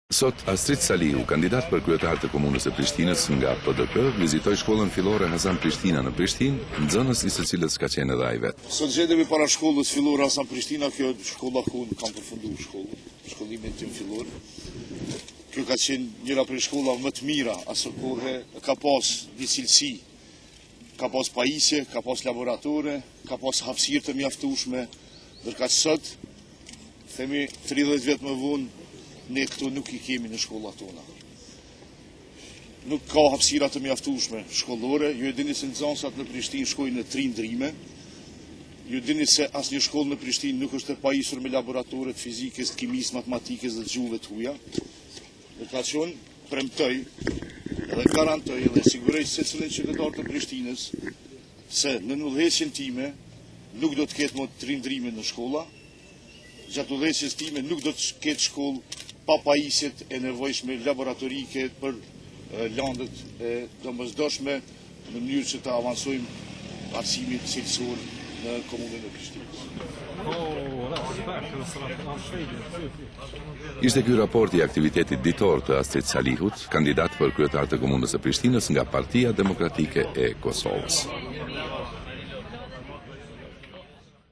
Sot Astrid Salihu, kandidat për kryetar të komunës së Prishtinës nga PDK, vizitoi shkollën fillore Hasan Prishtina në Prishtinë, nxënës i së cilës ka qenë edhe ai vet. Sot gjendemi para shkollës fillore Hasan Prishtina, kjo shkolla ku kam përfunduar shkollimin tim fillor. Kjo ka qenë njëra prej shkollave më të mira asë kohë, ka pas një cilësi, ka pas pajisje, ka pas laboratore, ka pas hapësirë të mjaftueshme, ndërkaq sot themi 30 vjet më vonë ne këtu nuk I kemi në shkollat tona. Nuk ka hapësira të mjaftueshme shkollore, ju e dini se nxënësat në Prishtinë shkojnë në 3 ndrime. Ju dini se asnjë shkollë në Prishtinë nuk është e pajisur me laboratorët fizikës, kimisë, matematikës dhe gjuhëve të huaja. Ndërkaq premtoj dhe garantoj dhe siguroj secilin qytetar të Prishtinës se në udhëheqjen time nuk do të ketë më 3 ndrime në shkolla. Gjatë udhëheqjes time nuk do të ketë shkollë pa pajisjet e nevojshme laboratorike për landet e domosdoshme në mënyrë që të avancojmë arsimin cilësor në komunën e Prishtinës. Ishte ky raporti I aktivitetit ditor të Astrid Salihut, kandidat për kryetar të komunës së Prishtinës nga Partia Demokratike e Kosovës.